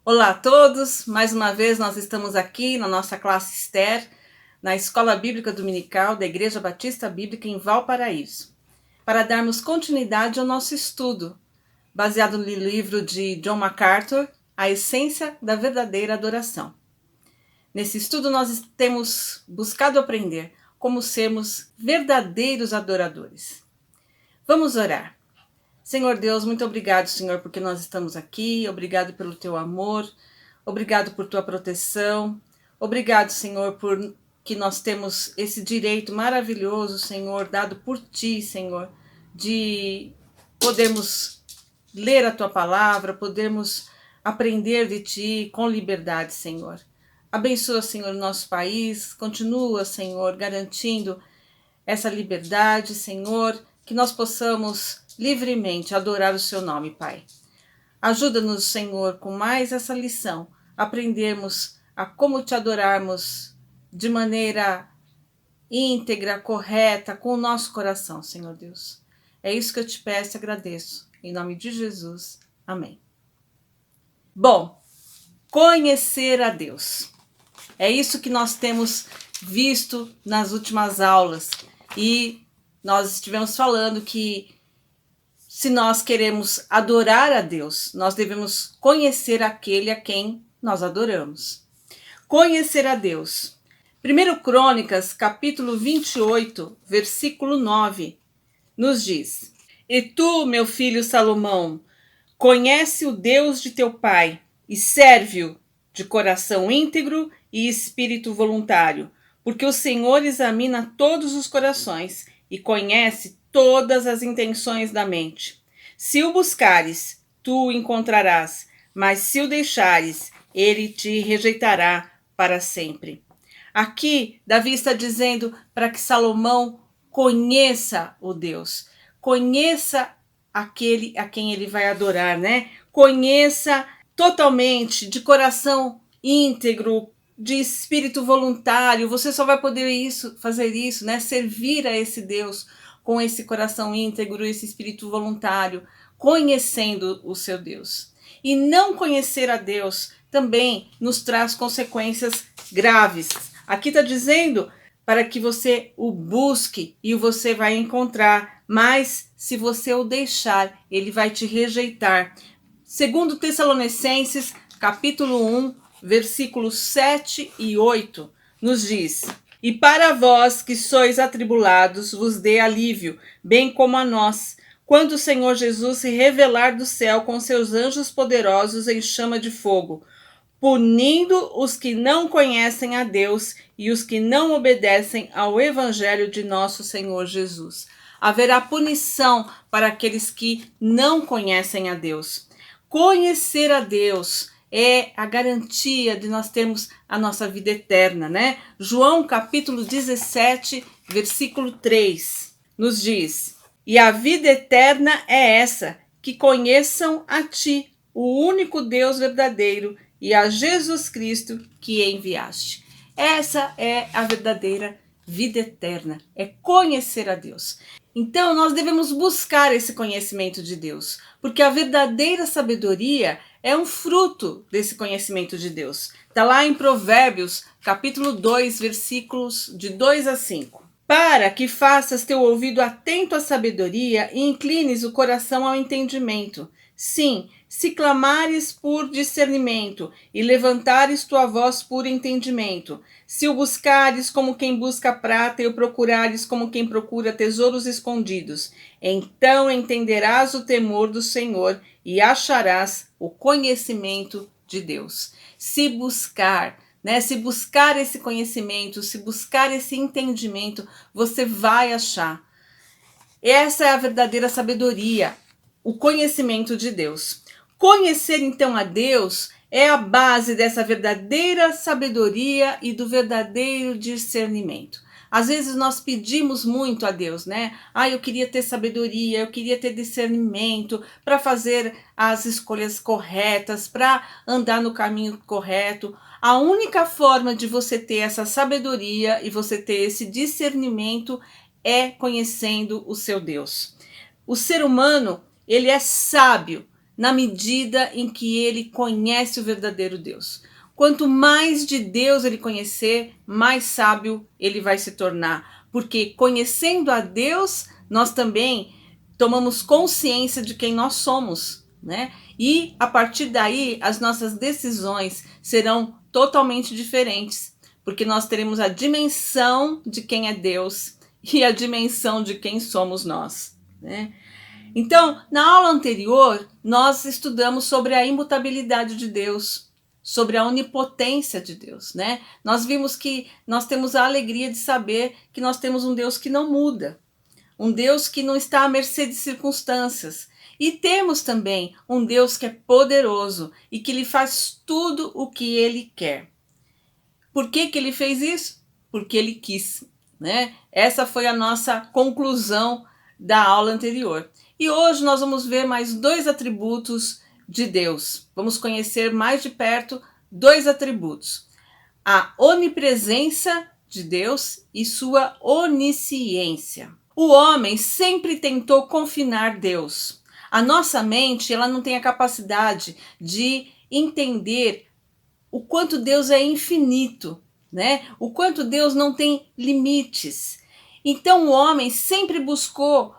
Olá a todos, mais uma vez nós estamos aqui na nossa classe Esther, na Escola Bíblica Dominical da Igreja Batista Bíblica em Valparaíso, para darmos continuidade ao nosso estudo, baseado no livro de John MacArthur, A Essência da Verdadeira Adoração. Nesse estudo nós temos buscado aprender como sermos verdadeiros adoradores. Vamos orar. Senhor Deus, muito obrigado, Senhor, porque nós estamos aqui. Obrigado pelo teu amor. Obrigado por tua proteção. Obrigado, Senhor, por que nós temos esse direito maravilhoso, Senhor, dado por ti, Senhor, de podermos ler a tua palavra, podermos aprender de ti com liberdade, Senhor. Abençoa, Senhor, o nosso país. Continua, Senhor, garantindo essa liberdade, Senhor, que nós possamos livremente adorar o seu nome, Pai. Ajuda-nos, Senhor, com mais essa lição, aprendermos a como te adorarmos de maneira íntegra, correta, com o nosso coração, Senhor Deus. É isso que eu te peço e agradeço. Em nome de Jesus. Amém. Bom, conhecer a Deus. É isso que nós temos visto nas últimas aulas. E nós estivemos falando que se nós queremos adorar a Deus, nós devemos conhecer aquele a quem nós adoramos. Conhecer a Deus. 1 Crônicas, capítulo 28, versículo 9, nos diz: E tu, meu filho Salomão, conhece o Deus de teu pai e serve-o de coração íntegro e espírito voluntário, porque o Senhor examina todos os corações e conhece todas as intenções da mente. Se o buscares, tu o encontrarás, mas se o deixares, ele te rejeitará para sempre. Aqui, Davi está dizendo para que Salomão conheça o Deus, conheça aquele a quem ele vai adorar, né? Conheça totalmente, de coração íntegro, de espírito voluntário. Você só vai poder fazer isso, né? Servir a esse Deus com esse coração íntegro, esse espírito voluntário, conhecendo o seu Deus. E não conhecer a Deus também nos traz consequências graves. Aqui está dizendo para que você o busque e você vai encontrar, mas se você o deixar, ele vai te rejeitar. Segundo Tessalonicenses, capítulo 1, versículos 7 e 8, nos diz: E para vós que sois atribulados, vos dê alívio, bem como a nós, quando o Senhor Jesus se revelar do céu com seus anjos poderosos em chama de fogo, punindo os que não conhecem a Deus e os que não obedecem ao evangelho de nosso Senhor Jesus. Haverá punição para aqueles que não conhecem a Deus. Conhecer a Deus é a garantia de nós termos a nossa vida eterna, né? João capítulo 17, versículo 3, nos diz: E a vida eterna é essa, que conheçam a ti, o único Deus verdadeiro, e a Jesus Cristo que enviaste. Essa é a verdadeira vida eterna, é conhecer a Deus. Então nós devemos buscar esse conhecimento de Deus, porque a verdadeira sabedoria é um fruto desse conhecimento de Deus. Está lá em Provérbios, capítulo 2, versículos de 2 a 5. Para que faças teu ouvido atento à sabedoria e inclines o coração ao entendimento. Sim, se clamares por discernimento e levantares tua voz por entendimento, se o buscares como quem busca prata e o procurares como quem procura tesouros escondidos, então entenderás o temor do Senhor e acharás o conhecimento de Deus. Se buscar, né? Se buscar esse conhecimento, se buscar esse entendimento, você vai achar. Essa é a verdadeira sabedoria, o conhecimento de Deus. Conhecer então a Deus é a base dessa verdadeira sabedoria e do verdadeiro discernimento. Às vezes nós pedimos muito a Deus, né? Eu queria ter sabedoria, eu queria ter discernimento para fazer as escolhas corretas, para andar no caminho correto. A única forma de você ter essa sabedoria e você ter esse discernimento é conhecendo o seu Deus. O ser humano, ele é sábio na medida em que ele conhece o verdadeiro Deus. Quanto mais de Deus ele conhecer, mais sábio ele vai se tornar. Porque conhecendo a Deus, nós também tomamos consciência de quem nós somos, né? E a partir daí, as nossas decisões serão totalmente diferentes, porque nós teremos a dimensão de quem é Deus e a dimensão de quem somos nós, né? Então, na aula anterior, nós estudamos sobre a imutabilidade de Deus, sobre a onipotência de Deus, né? Nós vimos que nós temos a alegria de saber que nós temos um Deus que não muda, um Deus que não está à mercê de circunstâncias. E temos também um Deus que é poderoso e que lhe faz tudo o que ele quer. Por que ele fez isso? Porque ele quis, né? Essa foi a nossa conclusão da aula anterior. E hoje nós vamos ver mais 2 atributos de Deus. Vamos conhecer mais de perto 2 atributos: a onipresença de Deus e sua onisciência. O homem sempre tentou confinar Deus. A nossa mente, ela não tem a capacidade de entender o quanto Deus é infinito, né? O quanto Deus não tem limites. Então o homem sempre buscou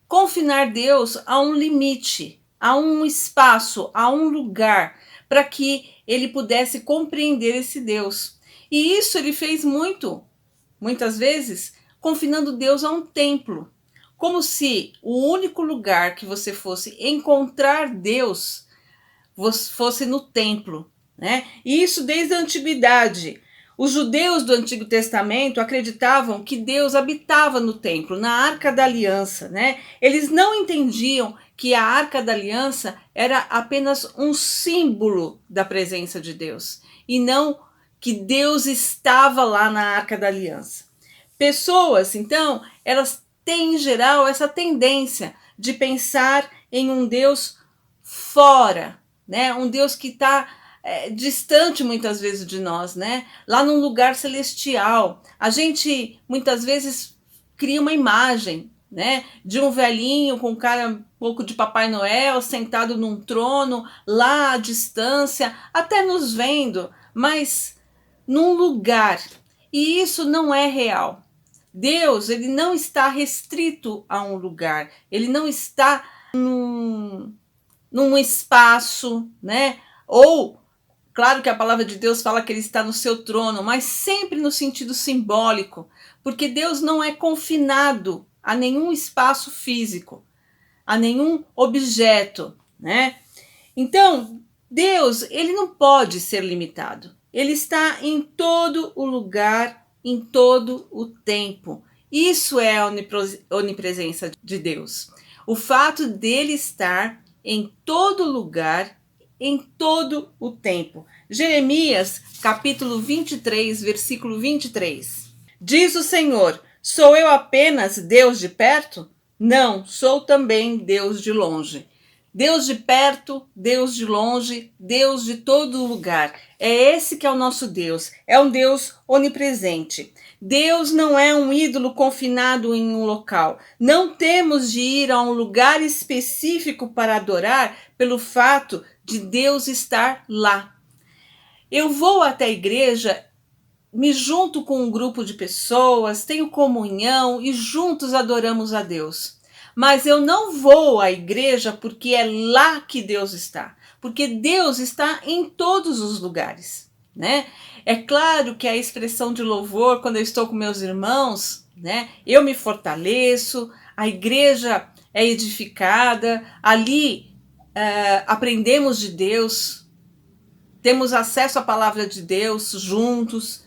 confinar Deus a um limite, a um espaço, a um lugar, para que ele pudesse compreender esse Deus. E isso ele fez muitas vezes, confinando Deus a um templo, como se o único lugar que você fosse encontrar Deus fosse no templo, né? E isso desde a antiguidade. Os judeus do Antigo Testamento acreditavam que Deus habitava no templo, na Arca da Aliança, né? Eles não entendiam que a Arca da Aliança era apenas um símbolo da presença de Deus, e não que Deus estava lá na Arca da Aliança. Pessoas, então, elas têm em geral essa tendência de pensar em um Deus fora, né? Um Deus que está distante muitas vezes de nós, né? Lá num lugar celestial. A gente muitas vezes cria uma imagem, né? De um velhinho com cara um pouco de Papai Noel sentado num trono lá à distância, até nos vendo, mas num lugar. E isso não é real. Deus, ele não está restrito a um lugar. Ele não está num espaço, né? Ou, claro que a palavra de Deus fala que ele está no seu trono, mas sempre no sentido simbólico, porque Deus não é confinado a nenhum espaço físico, a nenhum objeto, né? Então, Deus, ele não pode ser limitado. Ele está em todo o lugar, em todo o tempo. Isso é a onipresença de Deus. O fato dele estar em todo lugar, em todo o tempo. Jeremias, capítulo 23, versículo 23. Diz o Senhor: sou eu apenas Deus de perto? Não, sou também Deus de longe. Deus de perto, Deus de longe, Deus de todo lugar. É esse que é o nosso Deus. É um Deus onipresente. Deus não é um ídolo confinado em um local. Não temos de ir a um lugar específico para adorar pelo fato de Deus estar lá. Eu vou até a igreja, me junto com um grupo de pessoas, tenho comunhão e juntos adoramos a Deus. Mas eu não vou à igreja porque é lá que Deus está. Porque Deus está em todos os lugares, né? É claro que a expressão de louvor, quando eu estou com meus irmãos, né? Eu me fortaleço, a igreja é edificada, ali aprendemos de Deus, temos acesso à palavra de Deus juntos.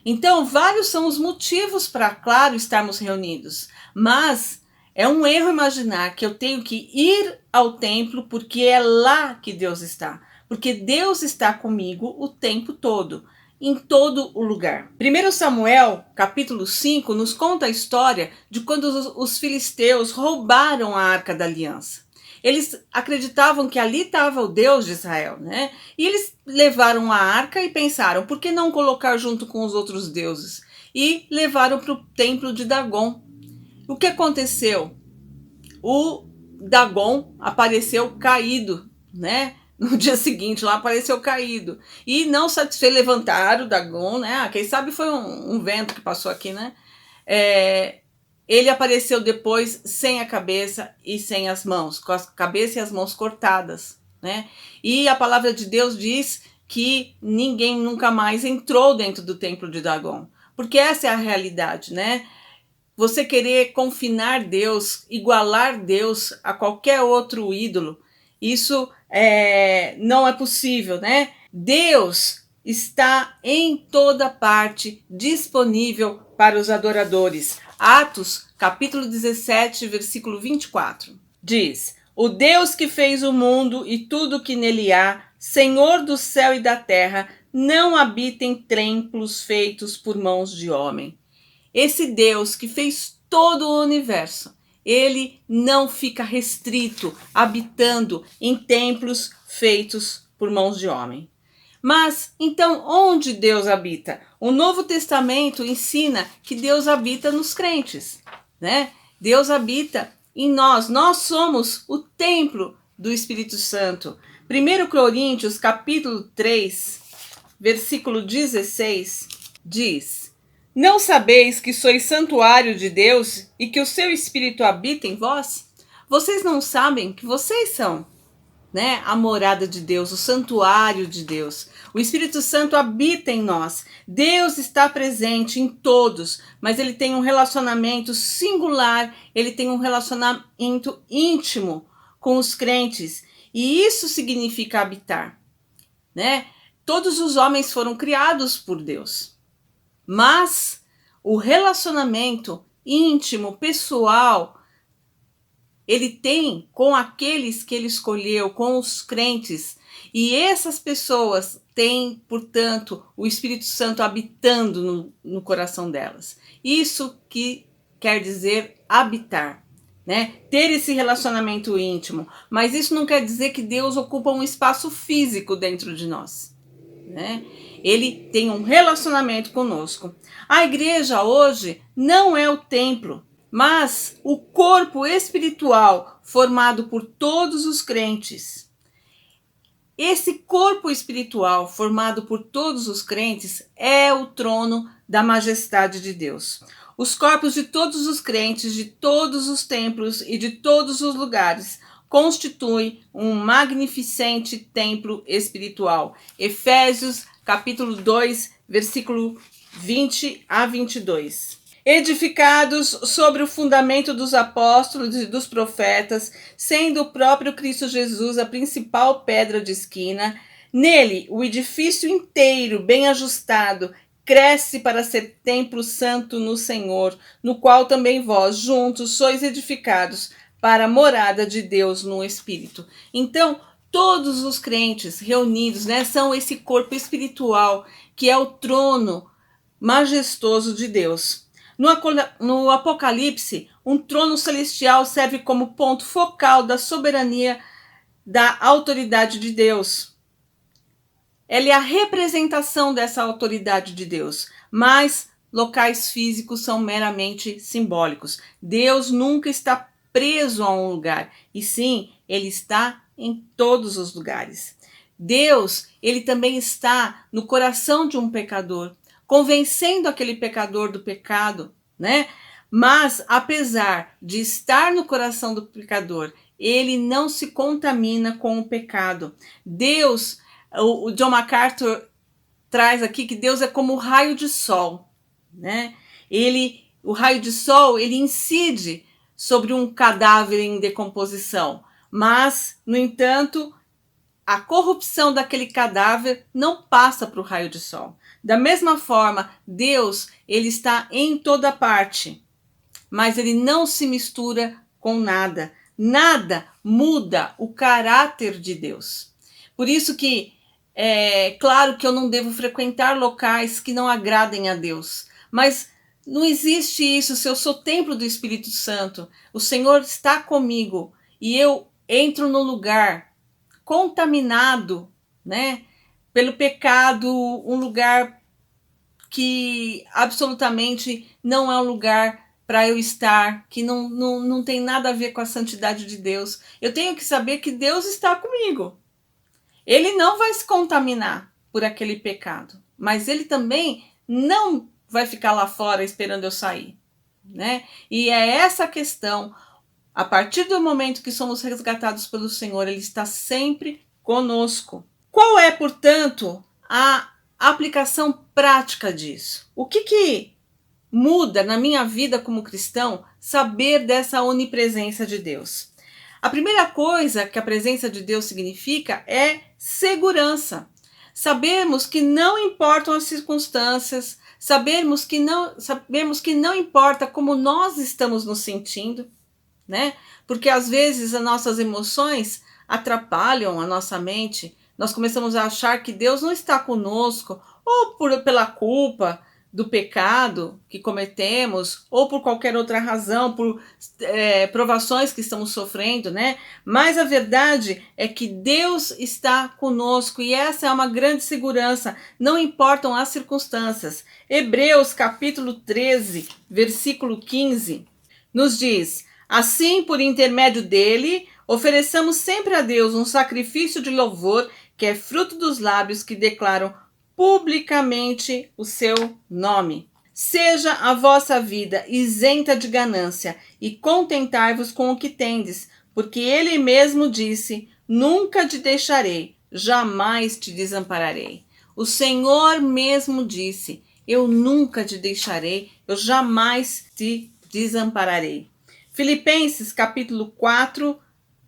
Então, vários são os motivos para, claro, estarmos reunidos. Mas é um erro imaginar que eu tenho que ir ao templo porque é lá que Deus está. Porque Deus está comigo o tempo todo, em todo o lugar. 1 Samuel, capítulo 5, nos conta a história de quando os filisteus roubaram a Arca da Aliança. Eles acreditavam que ali estava o Deus de Israel, né? E eles levaram a arca e pensaram, por que não colocar junto com os outros deuses? E levaram para o templo de Dagon. O que aconteceu? O Dagon apareceu caído, né? No dia seguinte lá apareceu caído. E não satisfeito, levantaram o Dagon, né? Quem sabe foi um vento que passou aqui, né? Ele apareceu depois sem a cabeça e sem as mãos, com a cabeça e as mãos cortadas, né? E a palavra de Deus diz que ninguém nunca mais entrou dentro do templo de Dagon, porque essa é a realidade, né? Você querer confinar Deus, igualar Deus a qualquer outro ídolo, isso não é possível, né? Deus está em toda parte disponível para os adoradores. Atos, capítulo 17, versículo 24, diz: o Deus que fez o mundo e tudo que nele há, Senhor do céu e da terra, não habita em templos feitos por mãos de homem. Esse Deus que fez todo o universo, ele não fica restrito, habitando em templos feitos por mãos de homem. Mas, então, onde Deus habita? O Novo Testamento ensina que Deus habita nos crentes, né? Deus habita em nós. Nós somos o templo do Espírito Santo. 1 Coríntios, capítulo 3, versículo 16, diz: não sabeis que sois santuário de Deus e que o seu Espírito habita em vós? Vocês não sabem que vocês são, né, a morada de Deus, o santuário de Deus. O Espírito Santo habita em nós. Deus está presente em todos, mas ele tem um relacionamento singular, ele tem um relacionamento íntimo com os crentes. E isso significa habitar, né? Todos os homens foram criados por Deus. Mas o relacionamento íntimo, pessoal, ele tem com aqueles que ele escolheu, com os crentes. E essas pessoas têm, portanto, o Espírito Santo habitando no coração delas. Isso que quer dizer habitar, né? Ter esse relacionamento íntimo. Mas isso não quer dizer que Deus ocupa um espaço físico dentro de nós, né? Ele tem um relacionamento conosco. A igreja hoje não é o templo, mas o corpo espiritual formado por todos os crentes. Esse corpo espiritual formado por todos os crentes é o trono da majestade de Deus. Os corpos de todos os crentes, de todos os templos e de todos os lugares constituem um magnificente templo espiritual. Efésios capítulo 2, versículo 20 a 22. Edificados sobre o fundamento dos apóstolos e dos profetas, sendo o próprio Cristo Jesus a principal pedra de esquina, nele o edifício inteiro, bem ajustado, cresce para ser templo santo no Senhor, no qual também vós juntos sois edificados para a morada de Deus no Espírito. Então, todos os crentes reunidos, né, são esse corpo espiritual que é o trono majestoso de Deus. No Apocalipse, um trono celestial serve como ponto focal da soberania, da autoridade de Deus. Ela é a representação dessa autoridade de Deus, mas locais físicos são meramente simbólicos. Deus nunca está preso a um lugar, e sim, ele está em todos os lugares. Deus, ele também está no coração de um pecador, convencendo aquele pecador do pecado, né? Mas, apesar de estar no coração do pecador, ele não se contamina com o pecado. Deus, o John MacArthur traz aqui que Deus é como o raio de sol, né? O raio de sol, ele incide sobre um cadáver em decomposição, mas, no entanto, a corrupção daquele cadáver não passa para o raio de sol. Da mesma forma, Deus, ele está em toda parte, mas ele não se mistura com nada. Nada muda o caráter de Deus. Por isso que é claro que eu não devo frequentar locais que não agradem a Deus, mas não existe isso. Se eu sou templo do Espírito Santo, o Senhor está comigo e eu entro no lugar contaminado, né, pelo pecado, um lugar que absolutamente não é um lugar para eu estar, que não tem nada a ver com a santidade de Deus. Eu tenho que saber que Deus está comigo. Ele não vai se contaminar por aquele pecado, mas ele também não vai ficar lá fora esperando eu sair, né? E é essa a questão. A partir do momento que somos resgatados pelo Senhor, Ele está sempre conosco. Qual é, portanto, a aplicação prática disso? O que muda na minha vida como cristão saber dessa onipresença de Deus? A primeira coisa que a presença de Deus significa é segurança. Sabemos que não importam as circunstâncias, sabemos que não importa como nós estamos nos sentindo, né? Porque às vezes as nossas emoções atrapalham a nossa mente. Nós começamos a achar que Deus não está conosco, ou pela culpa do pecado que cometemos, ou por qualquer outra razão, por provações que estamos sofrendo, né? Mas a verdade é que Deus está conosco e essa é uma grande segurança, não importam as circunstâncias. Hebreus capítulo 13, versículo 15, nos diz: assim, por intermédio dele, ofereçamos sempre a Deus um sacrifício de louvor, que é fruto dos lábios que declaram publicamente o seu nome. Seja a vossa vida isenta de ganância e contentai-vos com o que tendes, porque ele mesmo disse: nunca te deixarei, jamais te desampararei. O Senhor mesmo disse: eu nunca te deixarei, eu jamais te desampararei. Filipenses capítulo 4,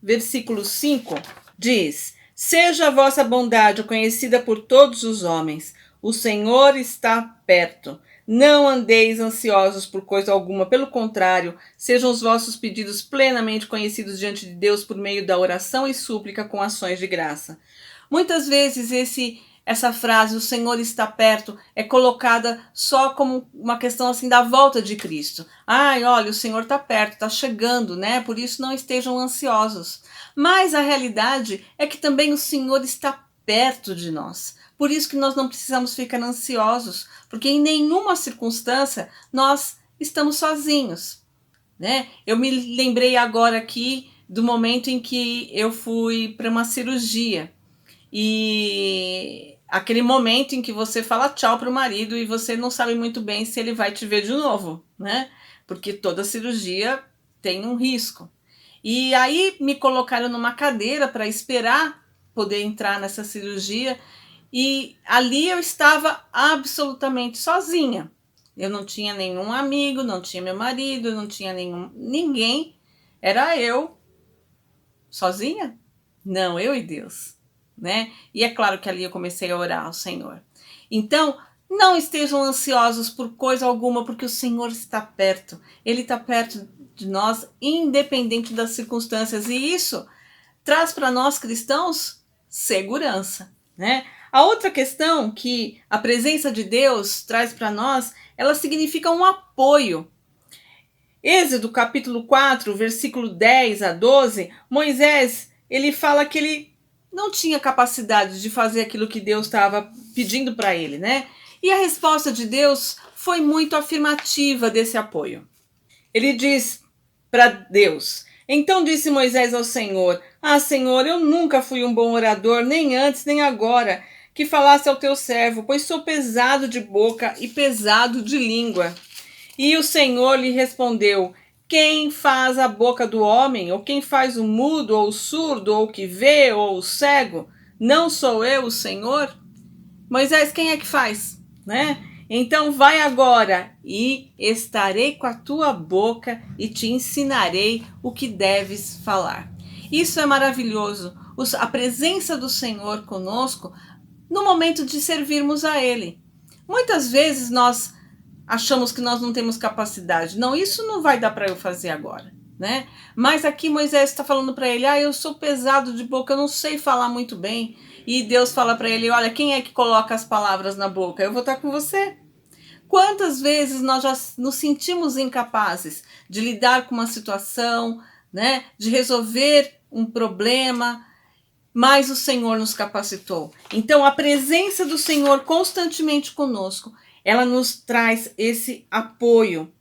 versículo 5, diz: seja a vossa bondade conhecida por todos os homens. O Senhor está perto. Não andeis ansiosos por coisa alguma. Pelo contrário, sejam os vossos pedidos plenamente conhecidos diante de Deus por meio da oração e súplica com ações de graça. Muitas vezes essa frase, o Senhor está perto, é colocada só como uma questão assim da volta de Cristo. Ai, olha, o Senhor está perto, está chegando, né? Por isso não estejam ansiosos. Mas a realidade é que também o Senhor está perto de nós. Por isso que nós não precisamos ficar ansiosos, porque em nenhuma circunstância nós estamos sozinhos, né? Eu me lembrei agora aqui do momento em que eu fui para uma cirurgia. E aquele momento em que você fala tchau para o marido e você não sabe muito bem se ele vai te ver de novo, né? Porque toda cirurgia tem um risco. E aí me colocaram numa cadeira para esperar poder entrar nessa cirurgia e ali eu estava absolutamente sozinha. Eu não tinha nenhum amigo, não tinha meu marido, não tinha ninguém. Era eu sozinha? Não, eu e Deus, né? E é claro que ali eu comecei a orar ao Senhor. Então, não estejam ansiosos por coisa alguma, porque o Senhor está perto. Ele está perto de nós, independente das circunstâncias. E isso traz para nós cristãos segurança, né? A outra questão que a presença de Deus traz para nós, ela significa um apoio. Êxodo capítulo 4, versículo 10 a 12, Moisés, ele fala que ele não tinha capacidade de fazer aquilo que Deus estava pedindo para ele, né? E a resposta de Deus foi muito afirmativa desse apoio. Ele diz para Deus: então disse Moisés ao Senhor: ah, Senhor, eu nunca fui um bom orador, nem antes nem agora, que falasse ao teu servo, pois sou pesado de boca e pesado de língua. E o Senhor lhe respondeu: quem faz a boca do homem? Ou quem faz o mudo, ou o surdo, ou o que vê, ou o cego? Não sou eu o Senhor? Moisés, quem é que faz? Né? Então vai agora e estarei com a tua boca e te ensinarei o que deves falar. Isso é maravilhoso, a presença do Senhor conosco no momento de servirmos a Ele. Muitas vezes nós achamos que nós não temos capacidade. Não, isso não vai dar para eu fazer agora, né? Mas aqui Moisés está falando para ele: eu sou pesado de boca, eu não sei falar muito bem. E Deus fala para ele: olha, quem é que coloca as palavras na boca? Eu vou estar com você. Quantas vezes nós já nos sentimos incapazes de lidar com uma situação, né? De resolver um problema, mas o Senhor nos capacitou. Então a presença do Senhor constantemente conosco, ela nos traz esse apoio.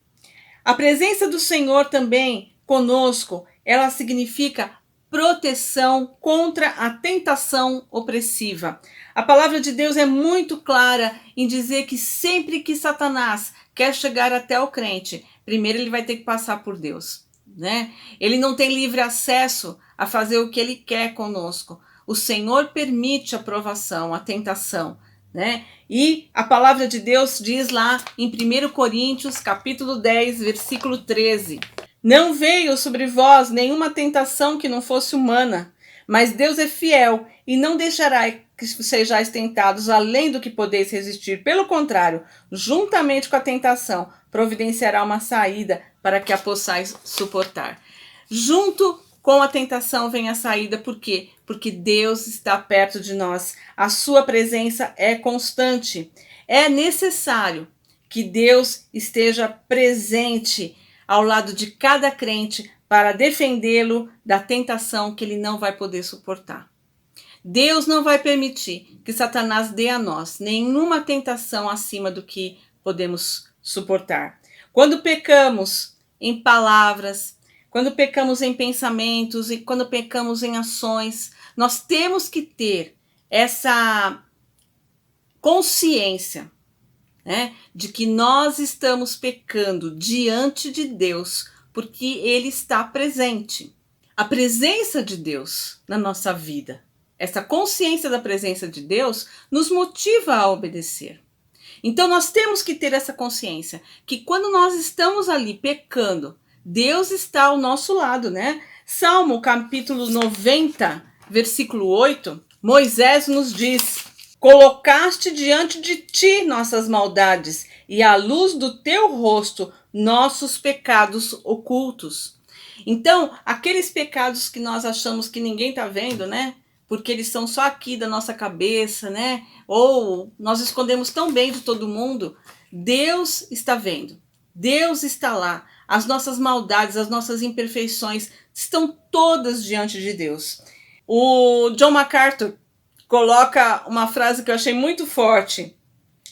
A presença do Senhor também conosco, ela significa proteção contra a tentação opressiva. A palavra de Deus é muito clara em dizer que sempre que Satanás quer chegar até o crente, primeiro ele vai ter que passar por Deus, né? Ele não tem livre acesso a fazer o que ele quer conosco. O Senhor permite a provação, a tentação, né? E a palavra de Deus diz lá em 1 Coríntios, capítulo 10, versículo 13: não veio sobre vós nenhuma tentação que não fosse humana, mas Deus é fiel e não deixará que sejais tentados além do que podeis resistir. Pelo contrário, juntamente com a tentação, providenciará uma saída para que a possais suportar. Junto com a tentação vem a saída, por quê? Porque Deus está perto de nós, a sua presença é constante. É necessário que Deus esteja presente ao lado de cada crente para defendê-lo da tentação que ele não vai poder suportar. Deus não vai permitir que Satanás dê a nós nenhuma tentação acima do que podemos suportar. Quando pecamos em palavras, quando pecamos em pensamentos e quando pecamos em ações, nós temos que ter essa consciência, né, de que nós estamos pecando diante de Deus, porque Ele está presente. A presença de Deus na nossa vida, essa consciência da presença de Deus, nos motiva a obedecer. Então nós temos que ter essa consciência, que quando nós estamos ali pecando, Deus está ao nosso lado, né? Salmo capítulo 90, versículo 8, Moisés nos diz: colocaste diante de ti nossas maldades e à luz do teu rosto nossos pecados ocultos. Então, aqueles pecados que nós achamos que ninguém está vendo, né? Porque eles são só aqui da nossa cabeça, né? Ou nós escondemos tão bem de todo mundo. Deus está vendo. Deus está lá. As nossas maldades, as nossas imperfeições estão todas diante de Deus. O John MacArthur coloca uma frase que eu achei muito forte.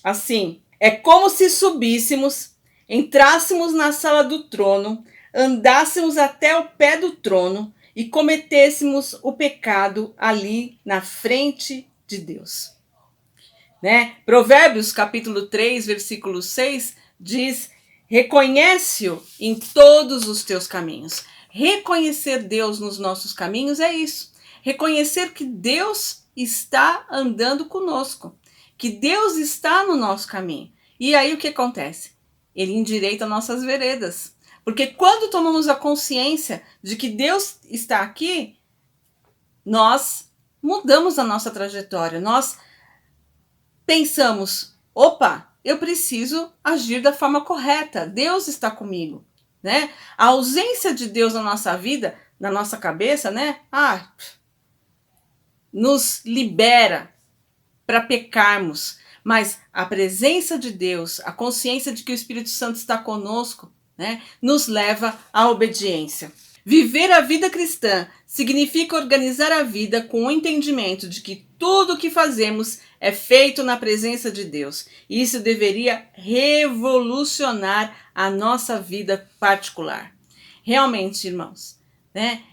Assim: é como se subíssemos, entrássemos na sala do trono, andássemos até o pé do trono e cometêssemos o pecado ali na frente de Deus. Né? Provérbios capítulo 3, versículo 6 diz: reconhece-o em todos os teus caminhos. Reconhecer Deus nos nossos caminhos é isso. Reconhecer que Deus está andando conosco, que Deus está no nosso caminho. E aí o que acontece? Ele endireita nossas veredas. Porque quando tomamos a consciência de que Deus está aqui, nós mudamos a nossa trajetória. Nós pensamos: opa, eu preciso agir da forma correta. Deus está comigo, né? A ausência de Deus na nossa vida, na nossa cabeça, né? Nos libera para pecarmos, mas a presença de Deus, a consciência de que o Espírito Santo está conosco, né, nos leva à obediência. Viver a vida cristã significa organizar a vida com o entendimento de que tudo o que fazemos é feito na presença de Deus. E isso deveria revolucionar a nossa vida particular. Realmente, irmãos, né?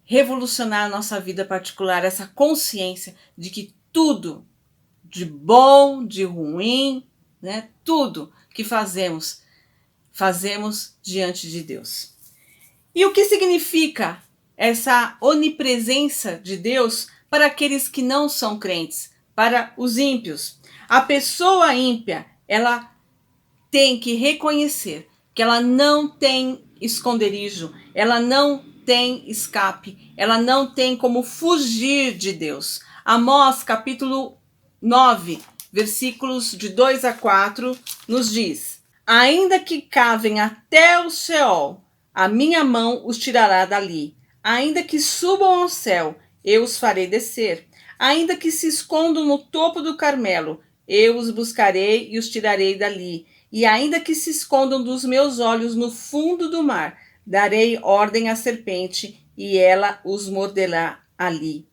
Revolucionar a nossa vida particular, essa consciência de que tudo, de bom, de ruim, né? Tudo que fazemos diante de Deus. E o que significa essa onipresença de Deus para aqueles que não são crentes, para os ímpios? A pessoa ímpia, ela tem que reconhecer que ela não tem esconderijo, ela não tem escape, ela não tem como fugir de Deus. Amós capítulo 9, versículos de 2 a 4, nos diz: ainda que cavem até o Sheol, a minha mão os tirará dali. Ainda que subam ao céu, eu os farei descer. Ainda que se escondam no topo do Carmelo, eu os buscarei e os tirarei dali. E ainda que se escondam dos meus olhos no fundo do mar, darei ordem à serpente e ela os morderá ali.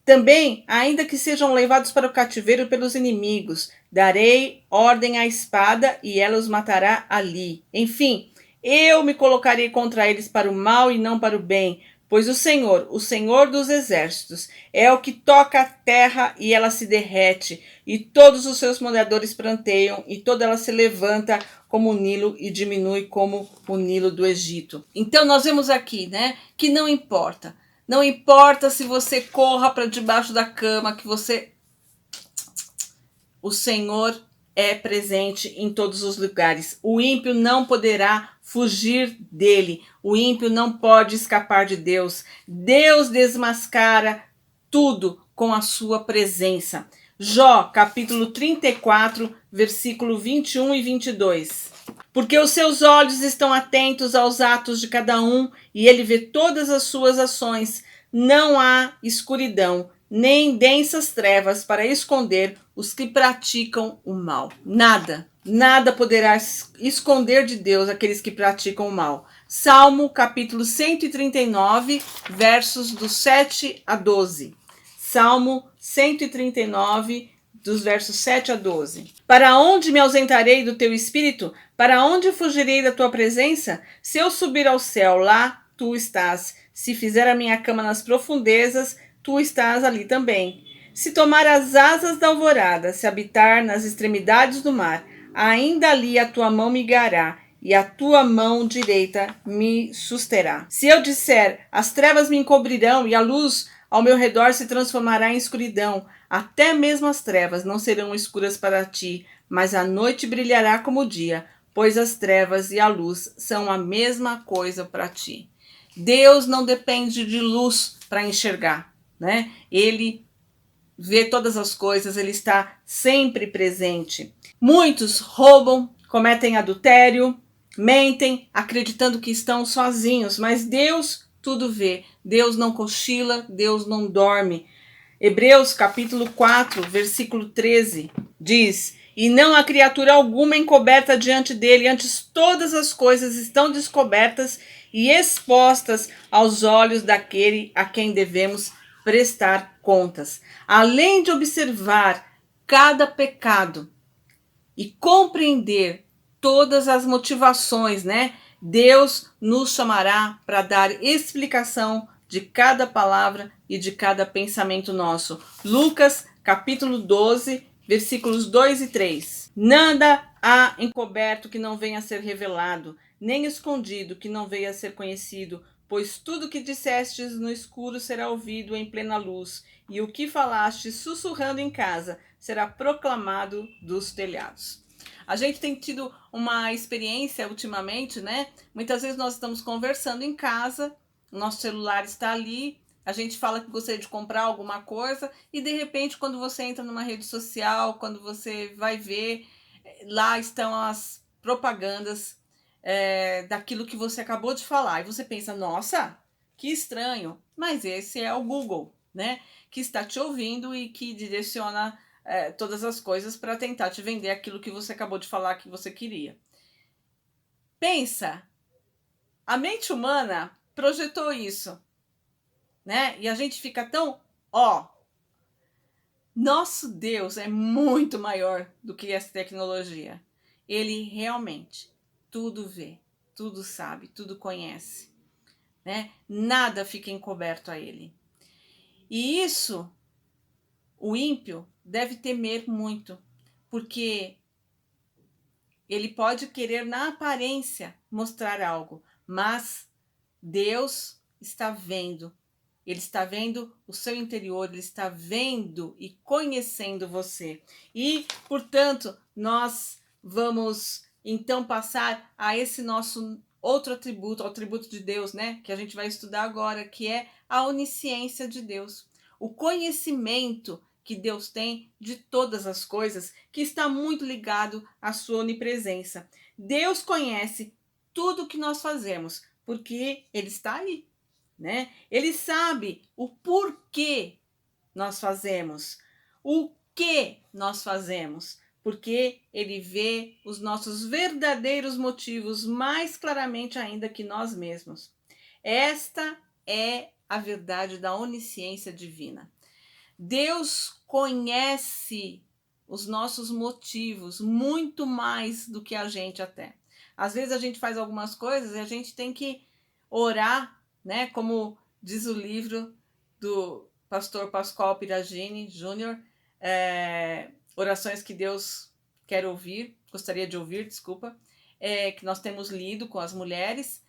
Também, ainda que sejam levados para o cativeiro pelos inimigos, darei ordem à espada e ela os matará ali. Enfim, Eu me colocarei contra eles para o mal e não para o bem, pois o Senhor dos exércitos, é o que toca a terra e ela se derrete, e todos os seus moradores pranteiam, e toda ela se levanta como o Nilo e diminui como o Nilo do Egito. Então nós vemos aqui, né, que não importa. Não importa se você corra para debaixo da cama, que você... O Senhor é presente em todos os lugares. O ímpio não poderá fugir dele. O ímpio não pode escapar de Deus. Deus desmascara tudo com a sua presença. Jó, capítulo 34, versículo 21 e 22. Porque os seus olhos estão atentos aos atos de cada um, e ele vê todas as suas ações. Não há escuridão, nem densas trevas para esconder os que praticam o mal. Nada poderá esconder de Deus aqueles que praticam o mal. Salmo, capítulo 139, versos do 7 a 12. Salmo 139, dos versos 7 a 12. Para onde me ausentarei do teu espírito? Para onde fugirei da tua presença? Se eu subir ao céu, lá tu estás. Se fizer a minha cama nas profundezas, tu estás ali também. Se tomar as asas da alvorada, se habitar nas extremidades do mar, ainda ali a tua mão me guiará, e a tua mão direita me susterá. Se eu disser, as trevas me encobrirão, e a luz ao meu redor se transformará em escuridão, até mesmo as trevas não serão escuras para ti, mas a noite brilhará como o dia, pois as trevas e a luz são a mesma coisa para ti. Deus não depende de luz para enxergar, né? Ele vê todas as coisas, ele está sempre presente. Muitos roubam, cometem adultério, mentem, acreditando que estão sozinhos, mas Deus tudo vê. Deus não cochila, Deus não dorme. Hebreus capítulo 4, versículo 13, diz: E não há criatura alguma encoberta diante dele, antes todas as coisas estão descobertas e expostas aos olhos daquele a quem devemos prestar contas. Além de observar cada pecado e compreender todas as motivações, né? Deus nos chamará para dar explicação de cada palavra e de cada pensamento nosso. Lucas, capítulo 12, versículos 2 e 3. Nada há encoberto que não venha a ser revelado, nem escondido que não venha a ser conhecido, pois tudo que dissestes no escuro será ouvido em plena luz, e o que falastes sussurrando em casa será proclamado dos telhados. A gente tem tido uma experiência ultimamente, né? Muitas vezes nós estamos conversando em casa, o nosso celular está ali, a gente fala que gostaria de comprar alguma coisa e de repente quando você entra numa rede social, quando você vai ver, lá estão as propagandas daquilo que você acabou de falar. E você pensa, nossa, que estranho. Mas esse é o Google, né? Que está te ouvindo e que direciona todas as coisas para tentar te vender aquilo que você acabou de falar que você queria. Pensa, a mente humana projetou isso, né? E a gente fica tão, nosso Deus é muito maior do que essa tecnologia. Ele realmente tudo vê, tudo sabe, tudo conhece, né? Nada fica encoberto a ele. E isso, o ímpio deve temer muito, porque ele pode querer na aparência mostrar algo, mas Deus está vendo. Ele está vendo o seu interior, ele está vendo e conhecendo você. E, portanto, nós vamos então passar a esse nosso outro atributo, o atributo de Deus, né? Que a gente vai estudar agora, que é a onisciência de Deus. O conhecimento que Deus tem de todas as coisas, que está muito ligado à sua onipresença. Deus conhece tudo o que nós fazemos, porque Ele está aí, né? Ele sabe o porquê nós fazemos, o que nós fazemos, porque Ele vê os nossos verdadeiros motivos mais claramente ainda que nós mesmos. Esta é a verdade da onisciência divina. Deus conhece os nossos motivos muito mais do que a gente até. Às vezes a gente faz algumas coisas e a gente tem que orar, né? Como diz o livro do pastor Pascoal Piragini Júnior, Orações que Deus quer ouvir, gostaria de ouvir, desculpa, que nós temos lido com as mulheres.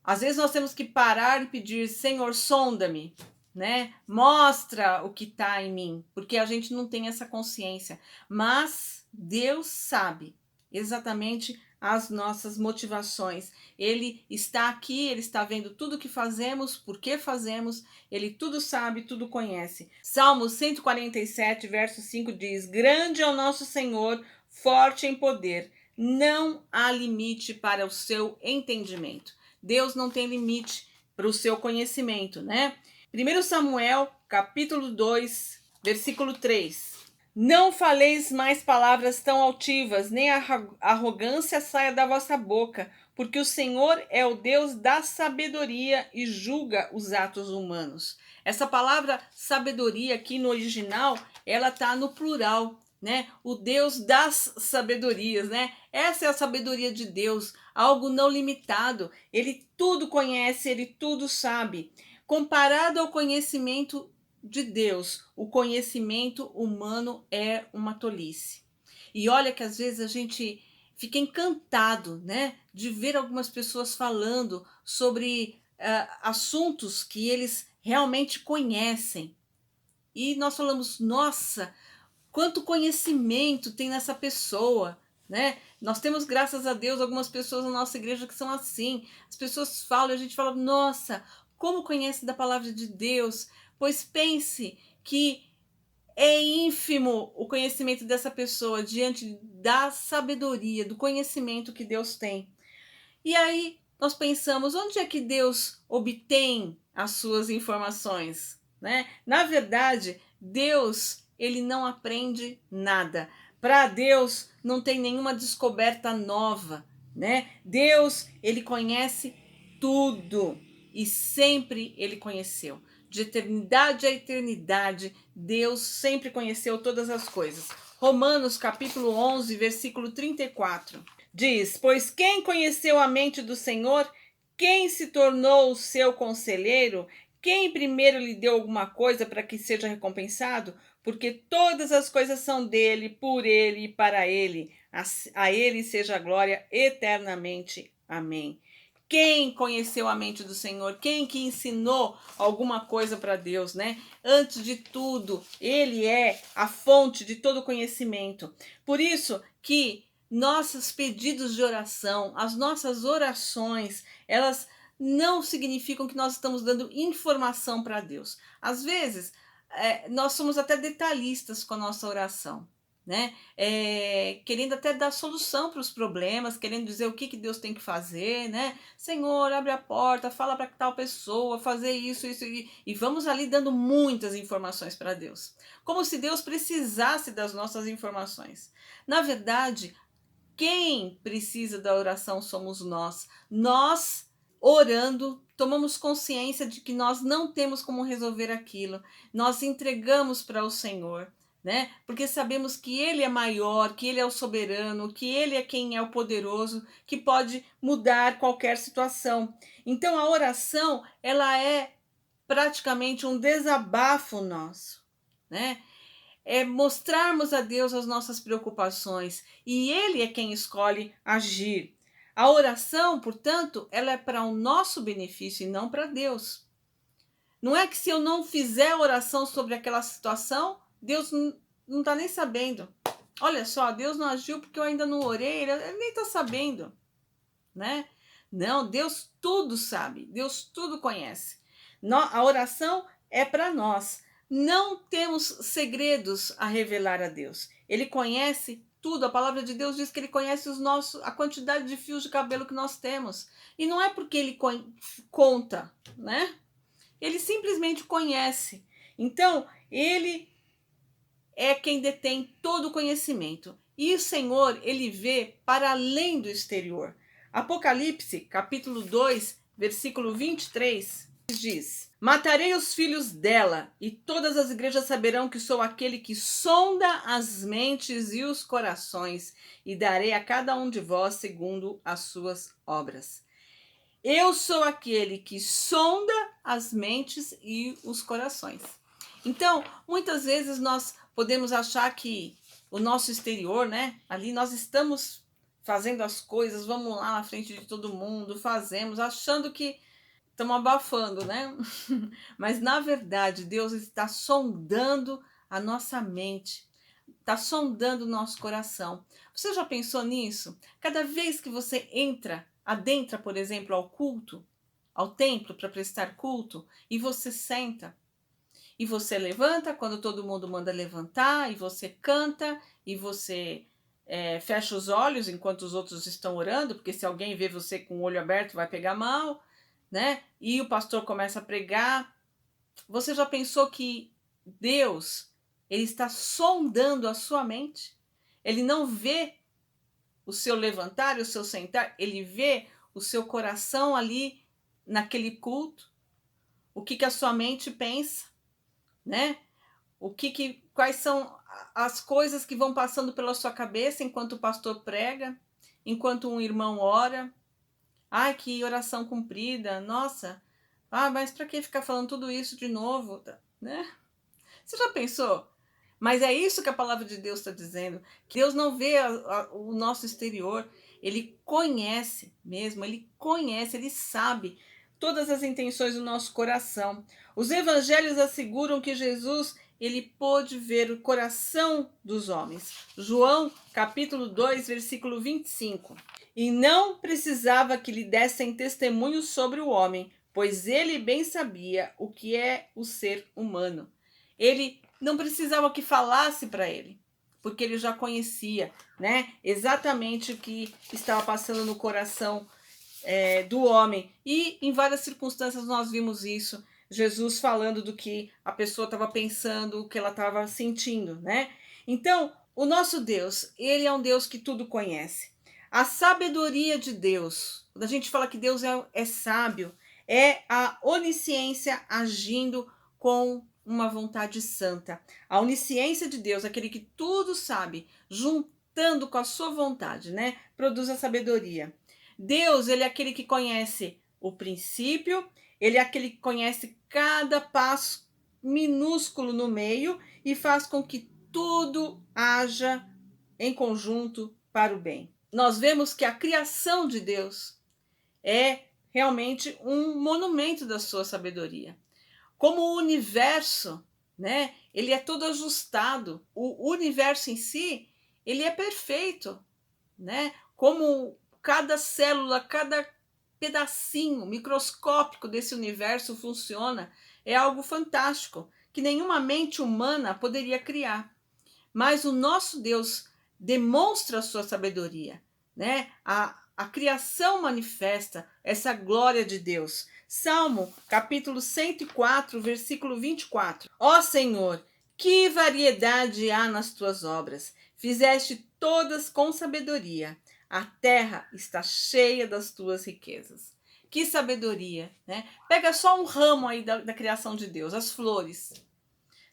Às vezes nós temos que parar e pedir: Senhor, sonda-me, né? Mostra o que está em mim, porque a gente não tem essa consciência. Mas Deus sabe exatamente as nossas motivações. Ele está aqui, ele está vendo tudo o que fazemos, por que fazemos, ele tudo sabe, tudo conhece. Salmo 147, verso 5 diz: Grande é o nosso Senhor, forte em poder, não há limite para o seu entendimento. Deus não tem limite para o seu conhecimento, né? 1 Samuel, capítulo 2, versículo 3. Não faleis mais palavras tão altivas, nem a arrogância saia da vossa boca, porque o Senhor é o Deus da sabedoria e julga os atos humanos. Essa palavra sabedoria aqui no original, ela está no plural, né? O Deus das sabedorias, né? Essa é a sabedoria de Deus, algo não limitado. Ele tudo conhece, ele tudo sabe. Comparado ao conhecimento de Deus, o conhecimento humano é uma tolice. E olha que às vezes a gente fica encantado, né, de ver algumas pessoas falando sobre assuntos que eles realmente conhecem. E nós falamos: nossa, quanto conhecimento tem nessa pessoa, né? Nós temos, graças a Deus, algumas pessoas na nossa igreja que são assim. As pessoas falam e a gente fala: nossa, como conhece da palavra de Deus? Pois pense que é ínfimo o conhecimento dessa pessoa diante da sabedoria, do conhecimento que Deus tem. E aí nós pensamos: onde é que Deus obtém as suas informações, né? Na verdade, Deus, ele não aprende nada. Para Deus não tem nenhuma descoberta nova, né? Deus, ele conhece tudo e sempre ele conheceu. De eternidade a eternidade, Deus sempre conheceu todas as coisas. Romanos capítulo 11, versículo 34. Diz: Pois quem conheceu a mente do Senhor? Quem se tornou o seu conselheiro? Quem primeiro lhe deu alguma coisa para que seja recompensado? Porque todas as coisas são dele, por ele e para ele. A ele seja a glória eternamente. Amém. Quem conheceu a mente do Senhor? Quem que ensinou alguma coisa para Deus, né? Antes de tudo, ele é a fonte de todo conhecimento. Por isso que nossos pedidos de oração, as nossas orações, elas não significam que nós estamos dando informação para Deus. Às vezes, nós somos até detalhistas com a nossa oração, né? Querendo até dar solução para os problemas, querendo dizer o que Deus tem que fazer, né? Senhor, abre a porta, fala para tal pessoa fazer isso e vamos ali dando muitas informações para Deus, como se Deus precisasse das nossas informações. Na verdade, quem precisa da oração somos nós. Nós, orando, tomamos consciência de que nós não temos como resolver aquilo. Nós entregamos para o Senhor, né? Porque sabemos que Ele é maior, que Ele é o soberano, que Ele é quem é o poderoso, que pode mudar qualquer situação. Então a oração, ela é praticamente um desabafo nosso, né? É mostrarmos a Deus as nossas preocupações e Ele é quem escolhe agir. A oração, portanto, ela é para o nosso benefício e não para Deus. Não é que se eu não fizer oração sobre aquela situação, Deus não está nem sabendo. Olha só, Deus não agiu porque eu ainda não orei, ele nem está sabendo, né? Não, Deus tudo sabe, Deus tudo conhece. A oração é para nós. Não temos segredos a revelar a Deus. Ele conhece tudo. A palavra de Deus diz que ele conhece a quantidade de fios de cabelo que nós temos. E não é porque ele conta, né? Ele simplesmente conhece. Então, ele é quem detém todo o conhecimento. E o Senhor, ele vê para além do exterior. Apocalipse, capítulo 2, versículo 23, diz: matarei os filhos dela, e todas as igrejas saberão que sou aquele que sonda as mentes e os corações, e darei a cada um de vós segundo as suas obras. Eu sou aquele que sonda as mentes e os corações. Então, muitas vezes nós podemos achar que o nosso exterior, né? Ali nós estamos fazendo as coisas, vamos lá na frente de todo mundo, fazemos, achando que estamos abafando, né? Mas na verdade, Deus está sondando a nossa mente, está sondando o nosso coração. Você já pensou nisso? Cada vez que você adentra, por exemplo, ao culto, ao templo para prestar culto, e você senta, e você levanta quando todo mundo manda levantar, e você canta, e você fecha os olhos enquanto os outros estão orando, porque se alguém vê você com o olho aberto vai pegar mal, né? E o pastor começa a pregar. Você já pensou que Deus, ele está sondando a sua mente? Ele não vê o seu levantar e o seu sentar, ele vê o seu coração ali naquele culto, o que a sua mente pensa, né? Quais são as coisas que vão passando pela sua cabeça enquanto o pastor prega, enquanto um irmão ora. Ai, que oração comprida, nossa. Ah, mas para que ficar falando tudo isso de novo, né? Você já pensou? Mas é isso que a palavra de Deus está dizendo. Que Deus não vê o nosso exterior. Ele conhece mesmo, ele conhece, ele sabe todas as intenções do nosso coração. Os evangelhos asseguram que Jesus, ele pôde ver o coração dos homens. João, capítulo 2, versículo 25. E não precisava que lhe dessem testemunho sobre o homem, pois ele bem sabia o que é o ser humano. Ele não precisava que falasse para ele, porque ele já conhecia, né, exatamente o que estava passando no coração do homem. E em várias circunstâncias nós vimos isso, Jesus falando do que a pessoa estava pensando, o que ela estava sentindo, né? Então, o nosso Deus, ele é um Deus que tudo conhece. A sabedoria de Deus, quando a gente fala que Deus é sábio, é a onisciência agindo com uma vontade santa. A onisciência de Deus, aquele que tudo sabe, juntando com a sua vontade, né? Produz a sabedoria. Deus, ele é aquele que conhece o princípio, ele é aquele que conhece cada passo minúsculo no meio e faz com que tudo haja em conjunto para o bem. Nós vemos que a criação de Deus é realmente um monumento da sua sabedoria. Como o universo, né, ele é todo ajustado. O universo em si, ele é perfeito, né? Como cada célula, cada pedacinho microscópico desse universo funciona, é algo fantástico, que nenhuma mente humana poderia criar. Mas o nosso Deus demonstra a sua sabedoria, né? A criação manifesta essa glória de Deus. Salmo, capítulo 104, versículo 24. Ó Senhor, que variedade há nas tuas obras! Fizeste todas com sabedoria. A terra está cheia das tuas riquezas. Que sabedoria, né? Pega só um ramo aí da criação de Deus, as flores.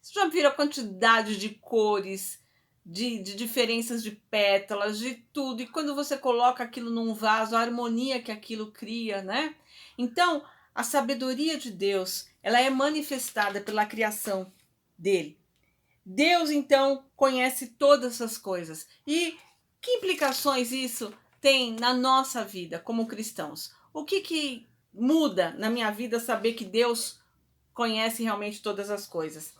Você já viram a quantidade de cores, de diferenças de pétalas, de tudo? E quando você coloca aquilo num vaso, a harmonia que aquilo cria, né? Então, a sabedoria de Deus, ela é manifestada pela criação dele. Deus, então, conhece todas essas coisas. E que implicações isso tem na nossa vida como cristãos? O que muda na minha vida saber que Deus conhece realmente todas as coisas?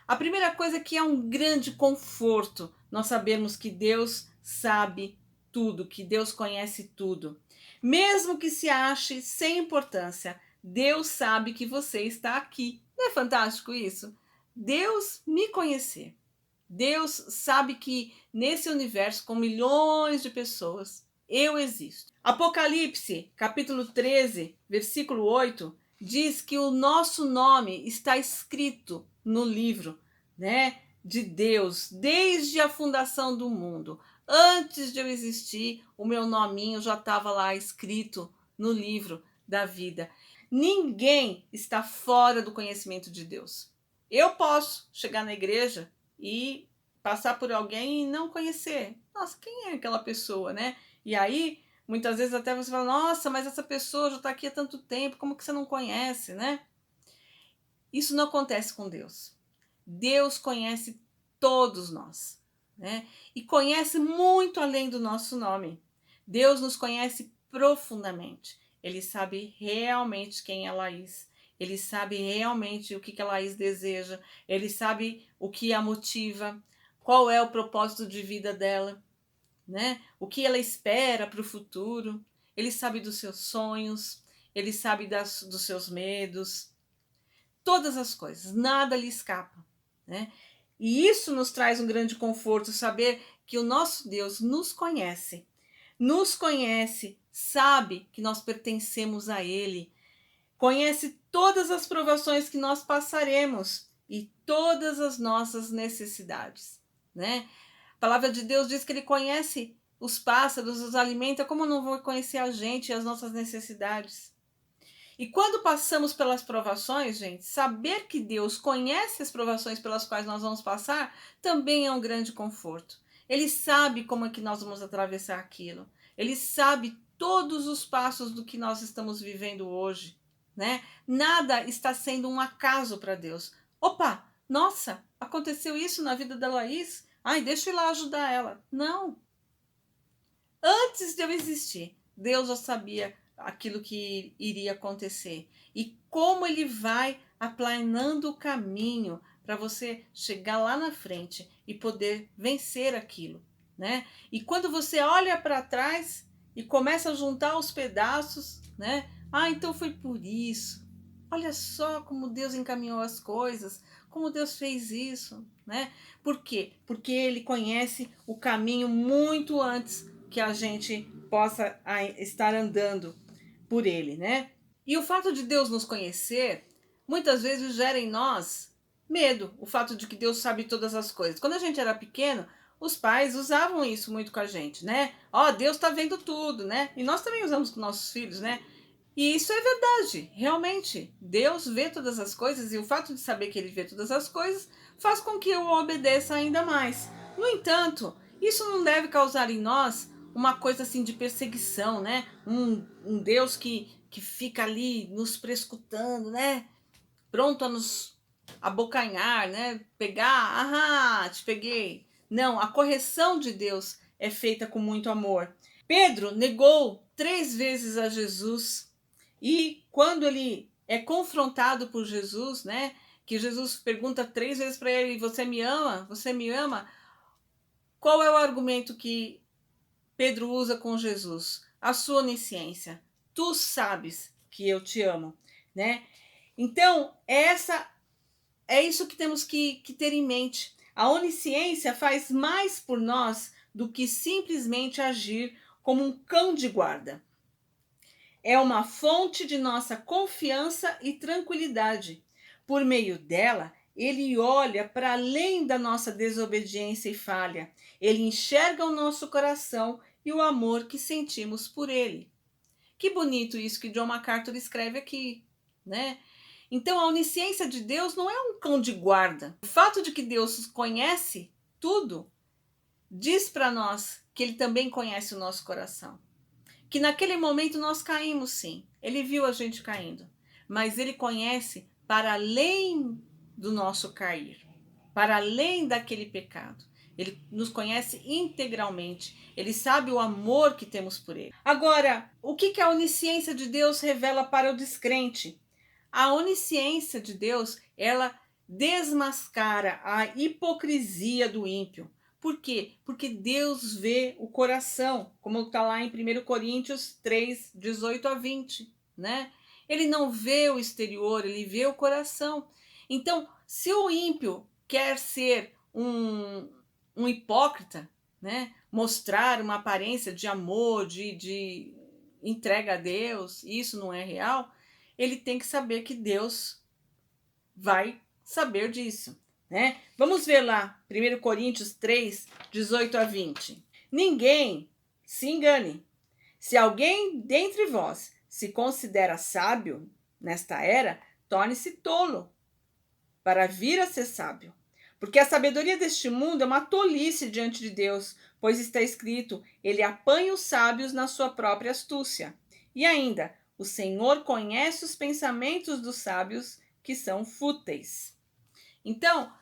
A primeira coisa é que é um grande conforto nós sabermos que Deus sabe tudo, que Deus conhece tudo. Mesmo que se ache sem importância, Deus sabe que você está aqui. Não é fantástico isso? Deus me conhecer. Deus sabe que nesse universo com milhões de pessoas, eu existo. Apocalipse, capítulo 13, versículo 8, diz que o nosso nome está escrito no livro, né, de Deus, desde a fundação do mundo. Antes de eu existir, o meu nominho já estava lá escrito no livro da vida. Ninguém está fora do conhecimento de Deus. Eu posso chegar na igreja e passar por alguém e não conhecer. Nossa, quem é aquela pessoa, né? E aí, muitas vezes até você fala, nossa, mas essa pessoa já está aqui há tanto tempo, como que você não conhece, né? Isso não acontece com Deus. Deus conhece todos nós, né? E conhece muito além do nosso nome. Deus nos conhece profundamente. Ele sabe realmente quem é Laís. Ele sabe realmente o que a Laís deseja. Ele sabe o que a motiva, qual é o propósito de vida dela, né? O que ela espera para o futuro. Ele sabe dos seus sonhos, ele sabe dos seus medos, todas as coisas, nada lhe escapa, né? E isso nos traz um grande conforto, saber que o nosso Deus nos conhece, sabe que nós pertencemos a Ele, conhece todas as provações que nós passaremos e todas as nossas necessidades, né? A palavra de Deus diz que Ele conhece os pássaros, os alimenta, como não vou conhecer a gente e as nossas necessidades? E quando passamos pelas provações, gente, saber que Deus conhece as provações pelas quais nós vamos passar também é um grande conforto. Ele sabe como é que nós vamos atravessar aquilo. Ele sabe todos os passos do que nós estamos vivendo hoje, né? Nada está sendo um acaso para Deus. Opa, nossa, aconteceu isso na vida da Laís? Ai, deixa eu ir lá ajudar ela. Não. Antes de eu existir, Deus já sabia aquilo que iria acontecer e como ele vai aplanando o caminho para você chegar lá na frente e poder vencer aquilo, né? E quando você olha para trás e começa a juntar os pedaços, né? Ah, então foi por isso. Olha só como Deus encaminhou as coisas, como Deus fez isso, né? Por quê? Porque ele conhece o caminho muito antes que a gente possa estar andando por ele, né? E o fato de Deus nos conhecer, muitas vezes gera em nós medo, o fato de que Deus sabe todas as coisas. Quando a gente era pequeno, os pais usavam isso muito com a gente, né? Ó, Deus tá vendo tudo, né? E nós também usamos com nossos filhos, né? E isso é verdade, realmente. Deus vê todas as coisas e o fato de saber que ele vê todas as coisas faz com que eu obedeça ainda mais. No entanto, isso não deve causar em nós uma coisa assim de perseguição, né? Um Deus que fica ali nos prescutando, né? Pronto a nos abocanhar, né? Pegar, te peguei. Não, a correção de Deus é feita com muito amor. Pedro negou 3 vezes a Jesus e quando ele é confrontado por Jesus, né? Que Jesus pergunta 3 vezes para ele: Você me ama? Você me ama? Qual é o argumento que Pedro usa com Jesus? A sua onisciência. Tu sabes que eu te amo, né? Então, é isso que temos que ter em mente. A onisciência faz mais por nós do que simplesmente agir como um cão de guarda. É uma fonte de nossa confiança e tranquilidade. Por meio dela, ele olha para além da nossa desobediência e falha. Ele enxerga o nosso coração e o amor que sentimos por ele. Que bonito isso que John MacArthur escreve aqui, né? Então, a onisciência de Deus não é um cão de guarda. O fato de que Deus conhece tudo diz para nós que ele também conhece o nosso coração. Que naquele momento nós caímos, sim. Ele viu a gente caindo. Mas ele conhece para além do nosso cair, para além daquele pecado. Ele nos conhece integralmente. Ele sabe o amor que temos por ele. Agora, o que a onisciência de Deus revela para o descrente? A onisciência de Deus, ela desmascara a hipocrisia do ímpio. Por quê? Porque Deus vê o coração, como está lá em 1 Coríntios 3, 18 a 20, né? Ele não vê o exterior, ele vê o coração. Então, se o ímpio quer ser um hipócrita, né? Mostrar uma aparência de amor, de entrega a Deus, e isso não é real, ele tem que saber que Deus vai saber disso, né? Vamos ver lá, 1 Coríntios 3, 18 a 20. Ninguém se engane. Se alguém dentre vós se considera sábio, nesta era, torne-se tolo para vir a ser sábio. Porque a sabedoria deste mundo é uma tolice diante de Deus, pois está escrito: ele apanha os sábios na sua própria astúcia. E ainda, o Senhor conhece os pensamentos dos sábios, que são fúteis. Então,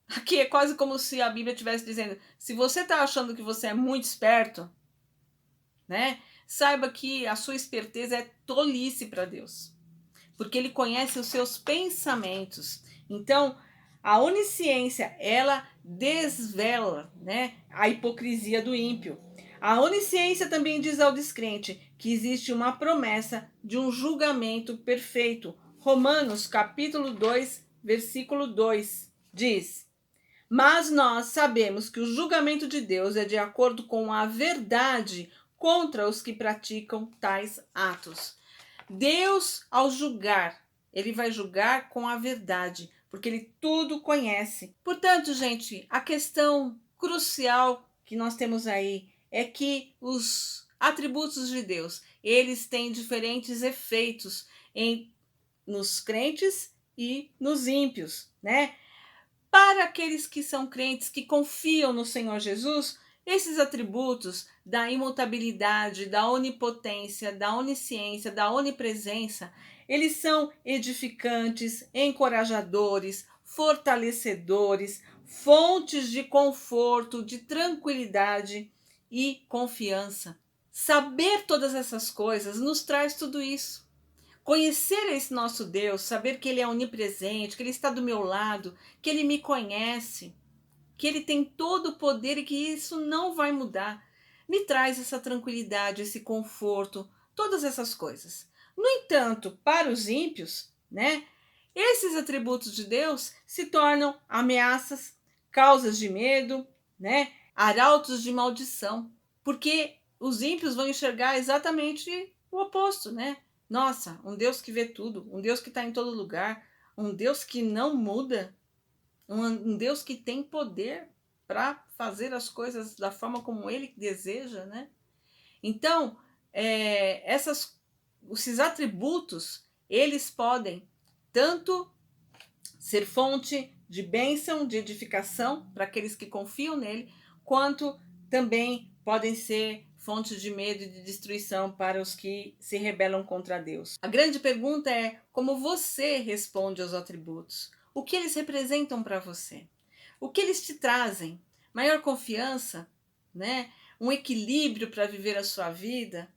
aqui é quase como se a Bíblia estivesse dizendo: se você está achando que você é muito esperto, né, saiba que a sua esperteza é tolice para Deus, porque Ele conhece os seus pensamentos. Então, a onisciência, ela desvela, né, a hipocrisia do ímpio. A onisciência também diz ao descrente que existe uma promessa de um julgamento perfeito. Romanos capítulo 2, versículo 2 diz: mas nós sabemos que o julgamento de Deus é de acordo com a verdade contra os que praticam tais atos. Deus, ao julgar, ele vai julgar com a verdade, porque ele tudo conhece. Portanto, gente, a questão crucial que nós temos aí é que os atributos de Deus, eles têm diferentes efeitos nos crentes e nos ímpios, né? Para aqueles que são crentes, que confiam no Senhor Jesus, esses atributos da imutabilidade, da onipotência, da onisciência, da onipresença, eles são edificantes, encorajadores, fortalecedores, fontes de conforto, de tranquilidade e confiança. Saber todas essas coisas nos traz tudo isso. Conhecer esse nosso Deus, saber que Ele é onipresente, que Ele está do meu lado, que Ele me conhece, que Ele tem todo o poder e que isso não vai mudar, me traz essa tranquilidade, esse conforto, todas essas coisas. No entanto, para os ímpios, né, esses atributos de Deus se tornam ameaças, causas de medo, né, arautos de maldição, porque os ímpios vão enxergar exatamente o oposto, né? Nossa, um Deus que vê tudo, um Deus que está em todo lugar, um Deus que não muda, um Deus que tem poder para fazer as coisas da forma como Ele deseja, né? Então, esses atributos, eles podem tanto ser fonte de bênção, de edificação para aqueles que confiam nele, quanto também podem ser fonte de medo e de destruição para os que se rebelam contra Deus. A grande pergunta é como você responde aos atributos. O que eles representam para você? O que eles te trazem? Maior confiança, né? Um equilíbrio para viver a sua vida?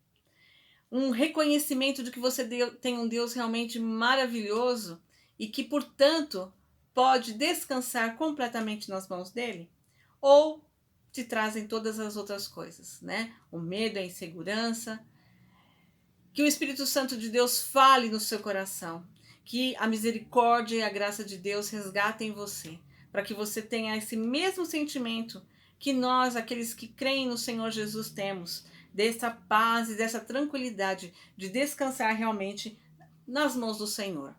Um reconhecimento de que você tem um Deus realmente maravilhoso e que, portanto, pode descansar completamente nas mãos dele? Ou te trazem todas as outras coisas, né? O medo, a insegurança. Que o Espírito Santo de Deus fale no seu coração, que a misericórdia e a graça de Deus resgatem você, para que você tenha esse mesmo sentimento que nós, aqueles que creem no Senhor Jesus, temos, dessa paz e dessa tranquilidade de descansar realmente nas mãos do Senhor.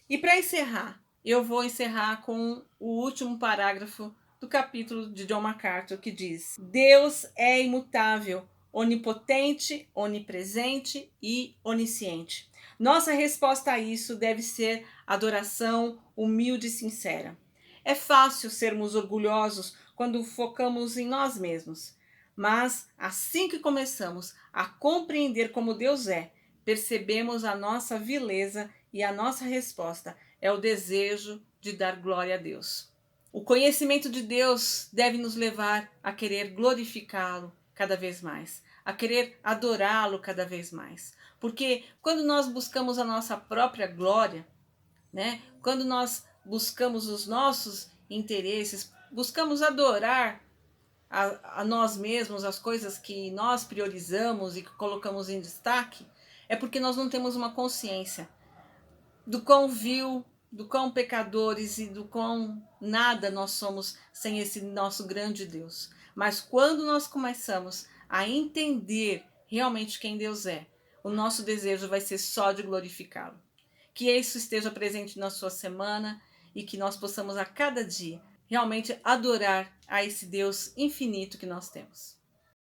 E para encerrar, eu vou encerrar com o último parágrafo do capítulo de John MacArthur, que diz: Deus é imutável, onipotente, onipresente e onisciente. Nossa resposta a isso deve ser adoração humilde e sincera. É fácil sermos orgulhosos quando focamos em nós mesmos, mas assim que começamos a compreender como Deus é, percebemos a nossa vileza e a nossa resposta é o desejo de dar glória a Deus. O conhecimento de Deus deve nos levar a querer glorificá-lo cada vez mais, a querer adorá-lo cada vez mais. Porque quando nós buscamos a nossa própria glória, né? Quando nós buscamos os nossos interesses, buscamos adorar a nós mesmos, as coisas que nós priorizamos e que colocamos em destaque, é porque nós não temos uma consciência do quão vil, do quão pecadores e do quão nada nós somos sem esse nosso grande Deus. Mas quando nós começamos a entender realmente quem Deus é, o nosso desejo vai ser só de glorificá-lo. Que isso esteja presente na sua semana e que nós possamos a cada dia realmente adorar a esse Deus infinito que nós temos.